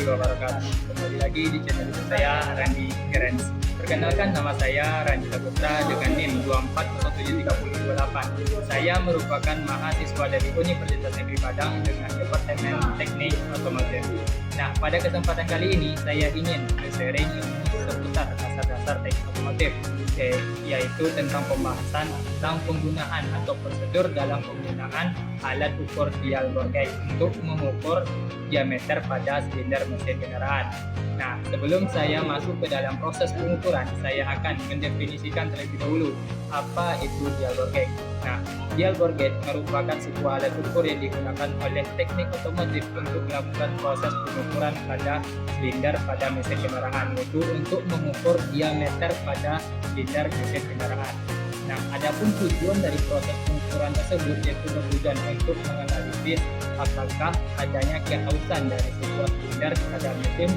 wabarakatuh. Kembali lagi di channel saya, Randi Gerens. Perkenalkan, nama saya Randi Saputra dengan NIM 24073028. Saya merupakan mahasiswa dari Universitas Negeri Padang dengan Departemen Teknik Otomotif. Nah, pada kesempatan kali ini saya ingin sharing ilmu seputar dasar-dasar teknik otomotif, yaitu tentang pembahasan tentang penggunaan atau prosedur dalam penggunaan alat ukur dial bore gauge untuk mengukur diameter pada silinder mesin kendaraan. Nah, sebelum saya masuk ke dalam proses pengukuran, saya akan mendefinisikan terlebih dahulu apa itu dial bore gauge. Nah, dial bore gauge merupakan sebuah alat ukur yang digunakan oleh teknik otomotif untuk melakukan proses pengukuran pada silinder pada mesin kendaraan, yaitu untuk mengukur diameter pada silinder mesin kendaraan. Nah, adapun tujuan dari proses pengukuran tersebut yaitu bertujuan untuk menganalisis apakah adanya kehausan dari sebuah silinder pada mesin,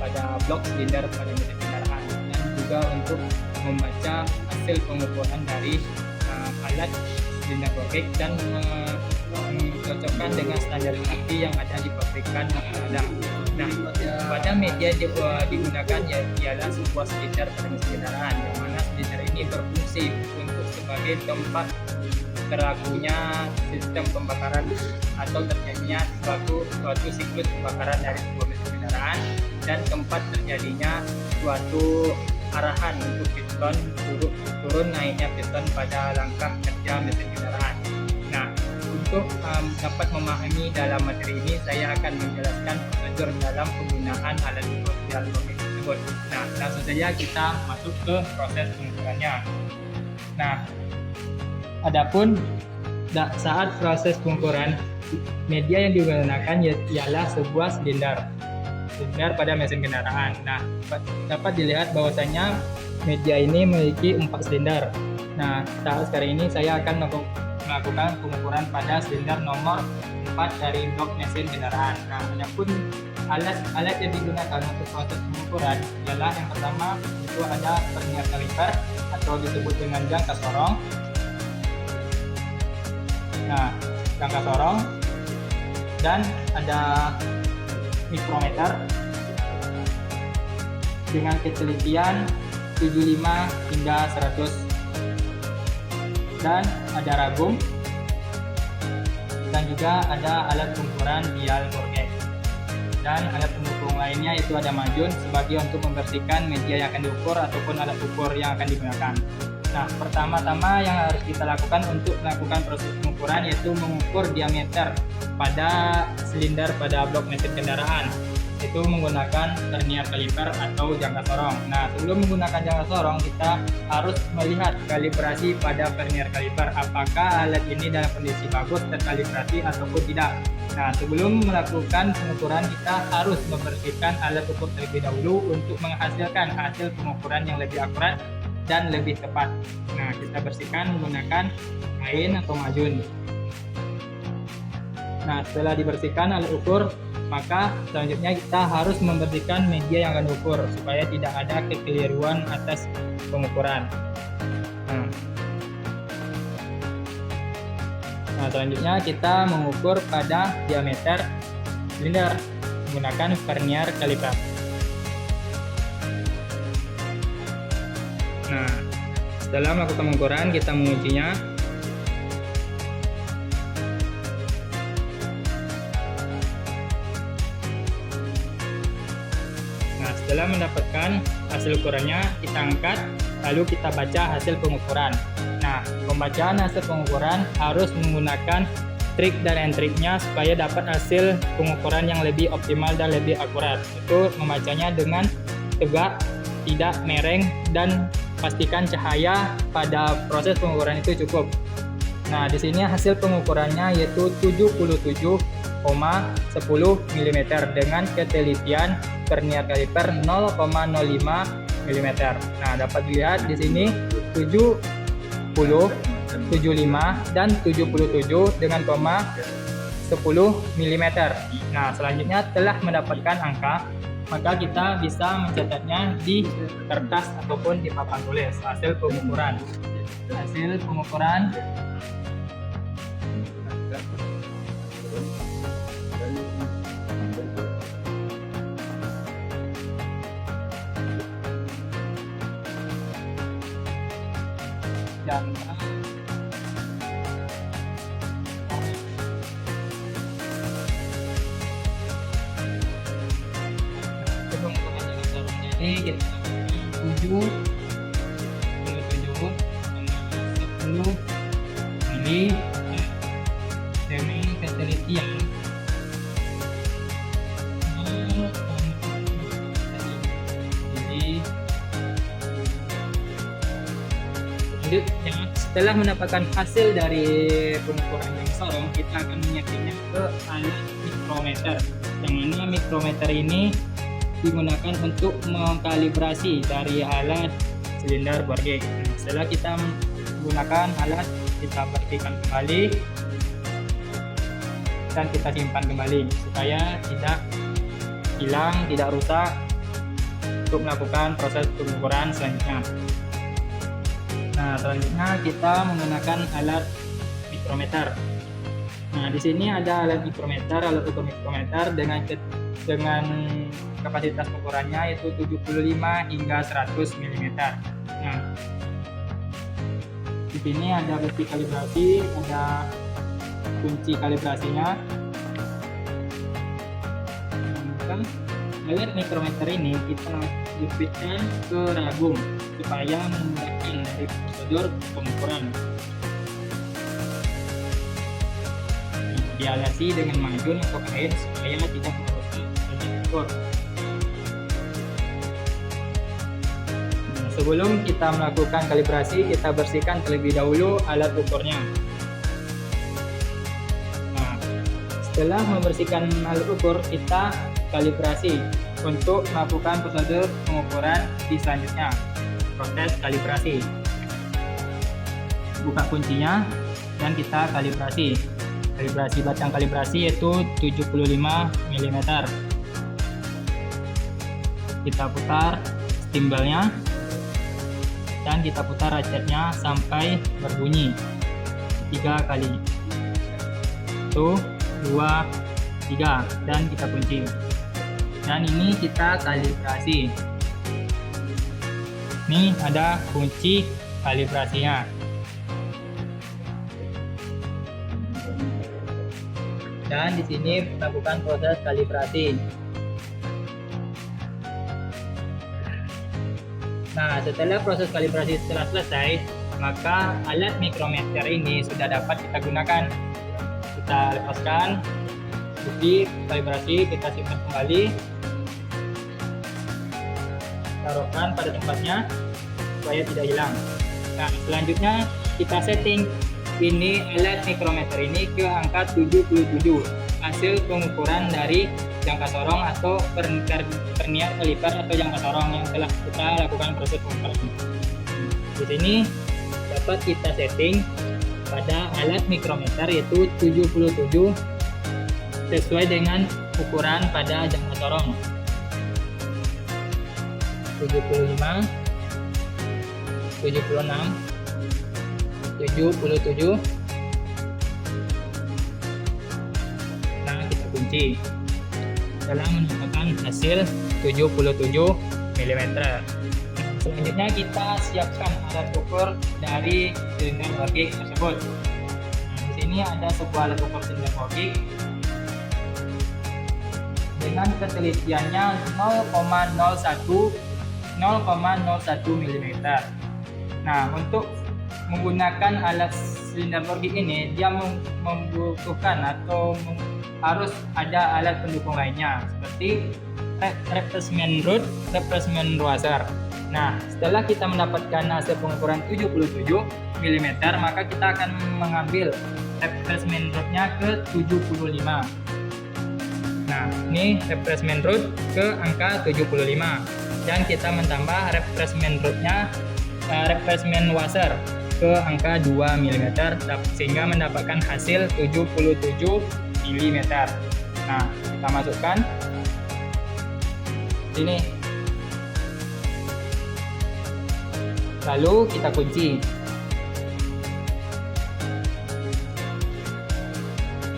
pada blok silinder pada mesin kendaraan, dan juga untuk membaca hasil pengukuran dari alat silinder bore gauge dan mencocokkan dengan standar ISO yang ada di pabrikan ada. Nah, pada media digunakan ialah sebuah silinder pada mesin kendaraan, yang mana silinder ini berfungsi untuk sebagai tempat terlakunya sistem pembakaran atau terjadinya suatu siklus pembakaran dari sebuah mesin kendaraan, dan tempat terjadinya suatu arahan untuk piston turun naiknya piston pada langkah kerja mesin kendaraan. Nah, untuk dapat memahami dalam materi ini, saya akan menjelaskan prosedur dalam penggunaan alat ukur dial bore gauge tersebut. Nah, langsung saja kita masuk ke proses pengukurannya. Nah, adapun saat proses pengukuran, media yang digunakan ialah sebuah silinder pada mesin kendaraan. Nah, dapat dilihat bahwasanya media ini memiliki 4 silinder. Nah, saat sekarang ini saya akan melakukan pengukuran pada silinder nomor 4 dari blok mesin kendaraan. Nah, adapun alat yang digunakan untuk proses pengukuran ialah yang pertama itu ada vernier caliper atau disebut dengan jangka sorong. Nah, jangka sorong, dan ada mikrometer dengan ketelitian 75 hingga 100, dan ada ragum, dan juga ada alat pengukuran dial bore gauge, dan alat pengukur lainnya itu ada majun sebagai untuk membersihkan media yang akan diukur ataupun alat ukur yang akan digunakan. Nah, pertama-tama yang harus kita lakukan untuk melakukan proses pengukuran yaitu mengukur diameter pada silinder pada blok mesin kendaraan, itu menggunakan vernier caliper atau jangka sorong. Nah, sebelum menggunakan jangka sorong, kita harus melihat kalibrasi pada vernier caliper, apakah alat ini dalam kondisi bagus terkalibrasi ataupun tidak. Nah, sebelum melakukan pengukuran, kita harus membersihkan alat ukur terlebih dahulu untuk menghasilkan hasil pengukuran yang lebih akurat dan lebih tepat. Nah, kita bersihkan menggunakan kain atau majun. Nah, setelah dibersihkan alat ukur, maka selanjutnya kita harus membersihkan media yang akan diukur supaya tidak ada kekeliruan atas pengukuran. Nah, selanjutnya kita mengukur pada diameter silinder menggunakan vernier caliper. Nah, setelah melakukan pengukuran, kita mengujinya. Nah, setelah mendapatkan hasil ukurannya, kita angkat, lalu kita baca hasil pengukuran. Nah, pembacaan hasil pengukuran harus menggunakan trik dan and-triknya supaya dapat hasil pengukuran yang lebih optimal dan lebih akurat. Itu membacanya dengan tegak, tidak mereng, dan pastikan cahaya pada proses pengukuran itu cukup. Nah, di sini hasil pengukurannya yaitu 77,10 mm dengan ketelitian vernier caliper 0,05 mm. Nah, dapat dilihat di sini 70, 75 dan 77 dengan koma 10 mm. Nah, selanjutnya telah mendapatkan angka, maka kita bisa mencatatnya di kertas ataupun di papan tulis hasil pengukuran. menggunakan pengukuran dengan sarungnya ini kita 7 10 mili demi ketelitian selanjutnya setelah mendapatkan hasil dari pengukuran yang sarung, kita akan menyetingnya ke alat mikrometer. Yang mana mikrometer ini digunakan untuk mengkalibrasi dari alat silinder bore gauge. Setelah kita menggunakan alat, kita bersihkan kembali dan kita simpan kembali supaya tidak hilang, tidak rusak untuk melakukan proses pengukuran selanjutnya. Nah, selanjutnya kita menggunakan alat mikrometer. Nah, di sini ada alat mikrometer, alat ukur mikrometer dengan kapasitas ukurannya yaitu 75 hingga 100 mm. Nah, di sini ada besi kalibrasi, ada kunci kalibrasinya. Alat mikrometer ini kita jepitkan ke ragum supaya memudahkan dari prosedur pengukuran. Dialasi dengan majun atau kain supaya tidak merusak alat ukur. Sebelum kita melakukan kalibrasi, kita bersihkan terlebih dahulu alat ukurnya. Nah, setelah membersihkan alat ukur, kita kalibrasi untuk melakukan prosedur pengukuran di selanjutnya. Proses kalibrasi. Buka kuncinya dan kita kalibrasi. Kalibrasi batang kalibrasi yaitu 75 mm. Kita putar timbalnya dan kita putar ratchetnya sampai berbunyi 3 kali. 1, 2, 3 dan kita kunci. Dan ini kita kalibrasi. Ini ada kunci kalibrasinya. Dan di sini melakukan proses kalibrasi. Nah, setelah proses kalibrasi telah selesai, maka alat mikrometer ini sudah dapat kita gunakan. Kita lepaskan kunci kalibrasi, kita simpan kembali, taruhkan pada tempatnya supaya tidak hilang. Nah, selanjutnya kita setting ini alat mikrometer ini ke angka 77 hasil pengukuran dari jangka sorong atau vernier kaliper atau jangka sorong yang telah kita lakukan proses pengukuran. Di sini dapat kita setting pada alat mikrometer yaitu 77 sesuai dengan ukuran pada jangka sorong. 75, 76, 77. Nah, kita kunci. Telah mendapatkan hasil 77 mm. Selanjutnya kita siapkan alat ukur dari silinder bore gauge tersebut. Nah, di sini ada sebuah alat ukur silinder bore gauge dengan ketelitiannya 0,01 mm. Nah, untuk menggunakan alat silinder bore gauge ini, dia membutuhkan atau harus ada alat pendukung lainnya seperti replacement rod, replacement washer. Nah, setelah kita mendapatkan hasil pengukuran 77 mm, maka kita akan mengambil replacement rodnya ke 75. Nah, ini replacement rod ke angka 75 dan kita menambah replacement rodnya, replacement washer ke angka 2 mm sehingga mendapatkan hasil 77 mm. Nah, kita masukkan sini, lalu kita kunci.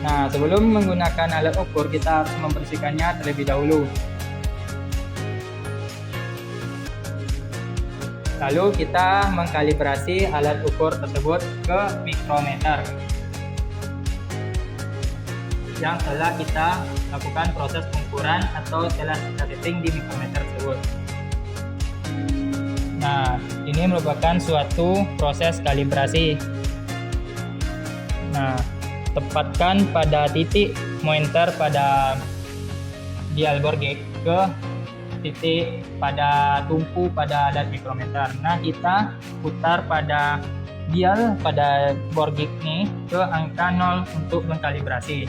Nah, sebelum menggunakan alat ukur, kita harus membersihkannya terlebih dahulu. Lalu kita mengkalibrasi alat ukur tersebut ke mikrometer yang telah kita lakukan proses pengukuran atau telah kita setting di mikrometer tersebut. Nah, ini merupakan suatu proses kalibrasi. Nah, tepatkan pada titik pointer pada dial bore gauge ke titik pada tumpu pada alat mikrometer. Nah, kita putar pada dial pada bore gauge ini ke angka 0 untuk mengkalibrasi.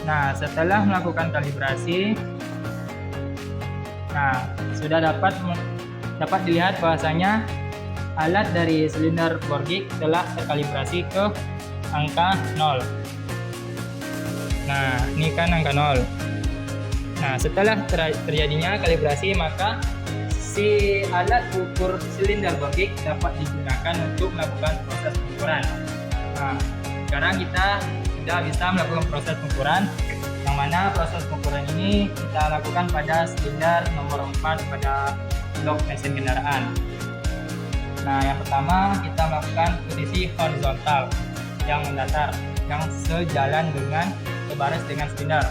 Nah, setelah melakukan kalibrasi, nah, sudah dapat dilihat bahwasanya alat dari silinder bore gauge telah terkalibrasi ke angka 0. Nah, ini kan angka 0. Nah, setelah terjadinya kalibrasi, maka si alat ukur silinder bore gauge dapat digunakan untuk melakukan proses pengukuran. Nah, sekarang kita sudah bisa melakukan proses pengukuran, yang mana proses pengukuran ini kita lakukan pada silinder nomor 4 pada blok mesin kendaraan. Nah, yang pertama kita melakukan posisi horizontal yang mendatar, yang sejalan dengan sebaris dengan silinder.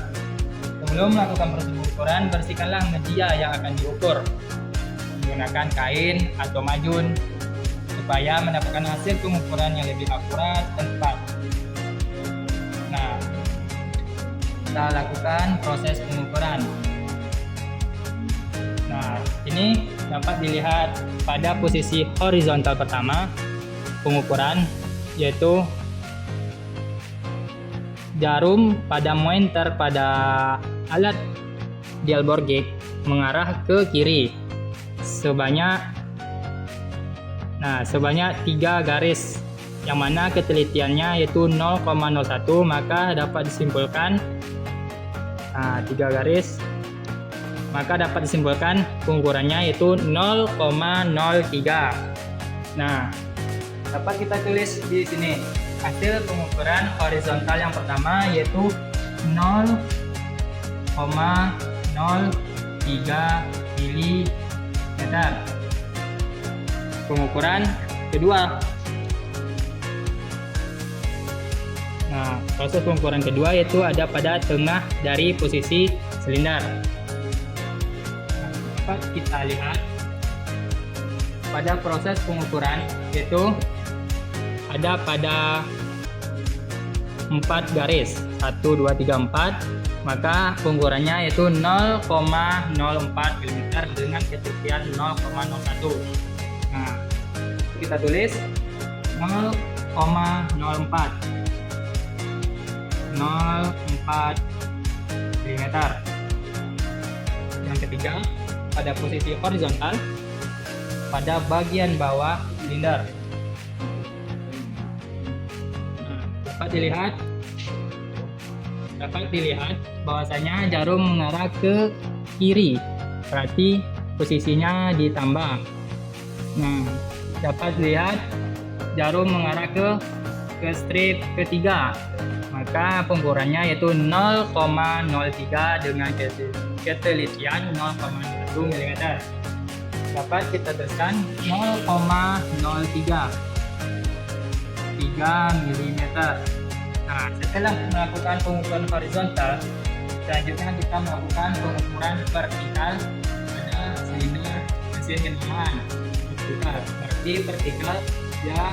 Sebelum melakukan proses pengukuran, bersihkanlah media yang akan diukur menggunakan kain atau majun supaya mendapatkan hasil pengukuran yang lebih akurat dan tepat. Nah, kita lakukan proses pengukuran. Nah, ini dapat dilihat pada posisi horizontal pertama pengukuran, yaitu jarum pada pointer pada alat dial bore gauge mengarah ke kiri sebanyak 3 garis, yang mana ketelitiannya yaitu 0,01, maka dapat disimpulkan 3 garis, maka dapat disimpulkan pengukurannya yaitu 0,03. Nah, dapat kita tulis di sini hasil pengukuran horizontal yang pertama yaitu 0,03 mm. Pengukuran kedua. Nah, proses pengukuran kedua yaitu ada pada tengah dari posisi silinder. Dapat kita lihat pada proses pengukuran yaitu ada pada 4 garis 1, 2, 3, 4, maka pengukurannya yaitu 0,04 mm dengan ketelitian 0,01. Nah, kita tulis 0,04 mm. Yang ketiga, pada posisi horizontal pada bagian bawah silinder. Dapat dilihat bahwasanya jarum mengarah ke kiri, berarti posisinya ditambah. Nah, dapat dilihat jarum mengarah ke strip ketiga, maka pengukurannya yaitu 0,03 dengan ketelitian 0,1 mm. Dapat kita tuliskan 0,03 mm. Nah, setelah melakukan pengukuran horizontal, selanjutnya kita melakukan pengukuran vertikal pada silinder mesin kendaraan. Berarti vertikal ya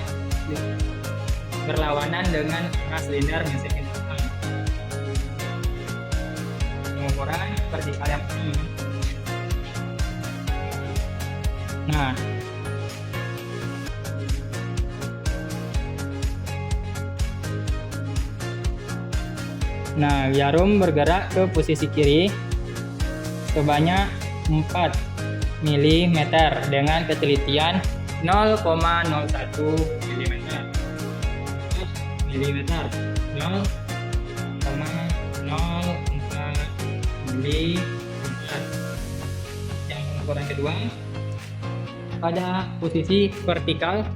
berlawanan dengan arah silinder mesin kendaraan. Pengukuran vertikal yang pertama. Nah, jarum bergerak ke posisi kiri sebanyak 4 mm dengan ketelitian 0,01 mm. 0,04 mm. Yang pengukuran kedua pada posisi vertikal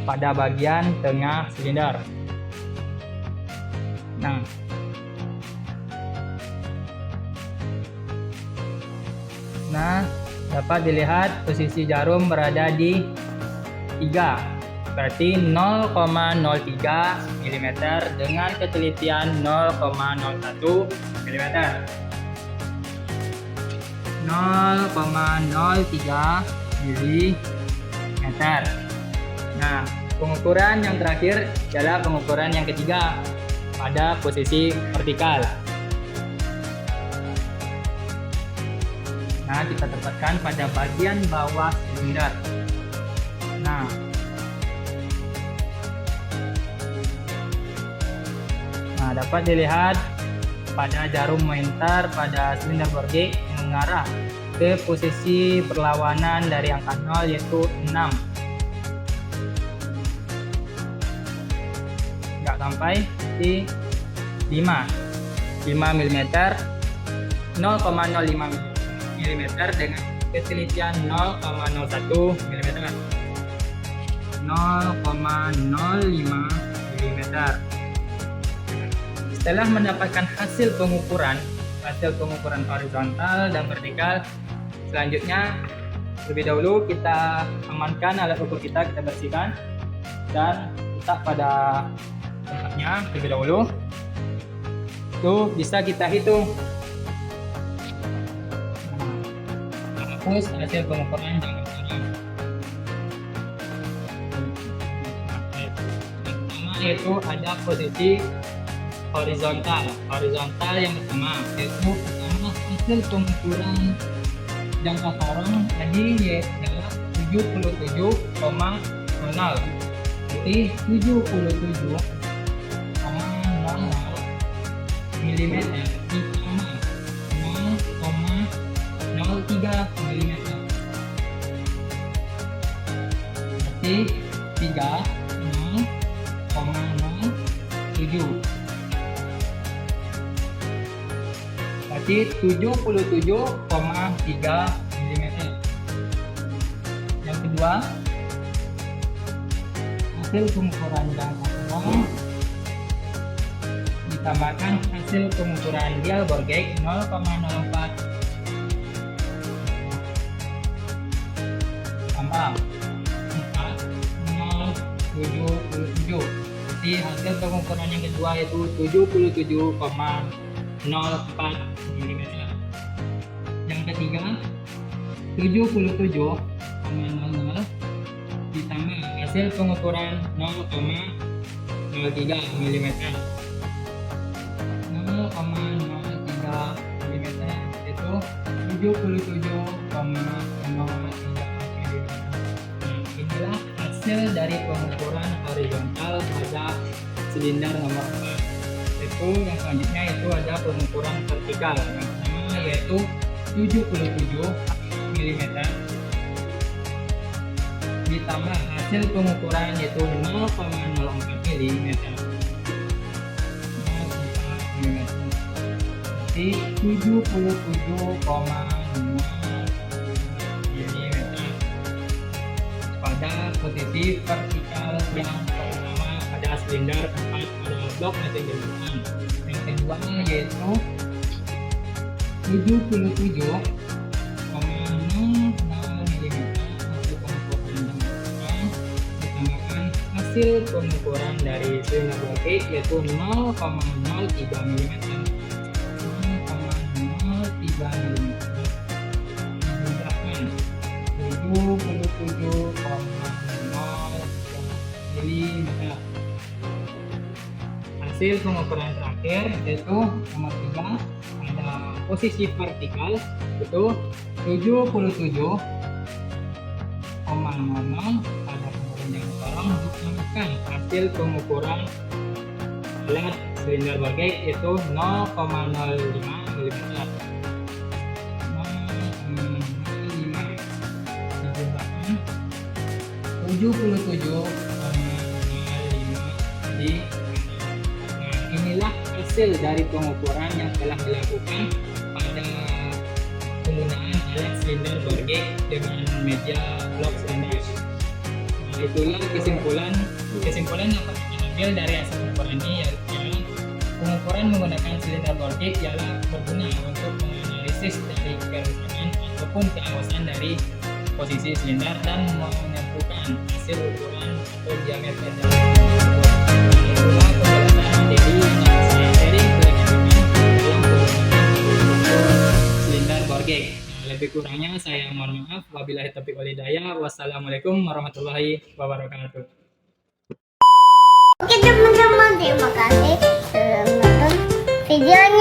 pada bagian tengah silinder. Nah, dapat dilihat posisi jarum berada di 3, berarti 0,03 mm dengan ketelitian 0,01 mm. 0,03 mm. Nah, pengukuran yang terakhir adalah pengukuran yang ketiga pada posisi vertikal. Nah, kita tempatkan pada bagian bawah silinder. Nah, dapat dilihat pada jarum pointer pada silinder bore gauge mengarah ke posisi perlawanan dari angka 0 yaitu 6. Nggak sampai di 5 mm, 0,05 mm dengan ketelitian 0,01 mm. 0,05 mm. Setelah mendapatkan hasil pengukuran horizontal dan vertikal, selanjutnya lebih dahulu kita amankan alat ukur kita bersihkan dan letak pada tempatnya lebih dahulu. Itu bisa kita hitung hasil pengukuran jangka panjang. Pertama yaitu ada posisi horizontal yang pertama, yaitu pertama hasil pengukuran jangka sarung tadi yaitu 77,0, jadi 77,00 mm ditambah 0,03 mm, berarti 0,07, berarti 77,3 mm. Yang kedua, hasil pengukuran jangka sarung ditambahkan hasil pengukuran dial bore gauge 0,04 tambah 4,077. Jadi hasil pengukuran yang kedua yaitu 77,04 mm. Yang ketiga 77,00 ditambah hasil pengukuran 0,03 mm. 0,03 mm itu 77,03 mm. Inilah hasil dari pengukuran horizontal pada silinder nomor 4. Itu yang selanjutnya itu ada pengukuran vertikal. Yang pertama yaitu 77 mm ditambah hasil pengukuran yaitu 0,04 mm. Jadi 77,0 mm pada posisi vertikal yang pertama pada silinder 4 pada blok mesin jembatan. Yang kedua yaitu 77,0 mm ditambahkan hasil pengukuran dari silinder bore gauge yaitu 0,03 mm. 0,03 mm ditambahkan 77,0 mm. Hasil pengukuran terakhir yaitu nomor 3 pada posisi vertikal itu 77,00 pada pengukuran jangka sarung ditambahkan hasil pengukuran alat silinder bore gauge yaitu 0,05 mm. 77,05 di. Nah, inilah hasil dari pengukuran yang telah dilakukan pada penggunaan alat silinder bore gauge dengan media blok silinder. Nah, itulah kesimpulan yang dapat kita ambil dari hasil pengukuran ini, yaitu pengukuran menggunakan silinder bore gauge ialah berguna untuk menganalisis dari kerusakan ataupun keawasan dari posisi silinder dan menentukan hasil ukuran atau diameter dari itulah penjelasan dari yang saya sharing ke rekan-rekan dalam penggunaan silinder bor gag. Lebih kurangnya saya mohon maaf. Wabillahi taufiq wal hidayah. Wassalamualaikum warahmatullahi wabarakatuh. Oke teman-teman, terima kasih sudah menonton videonya.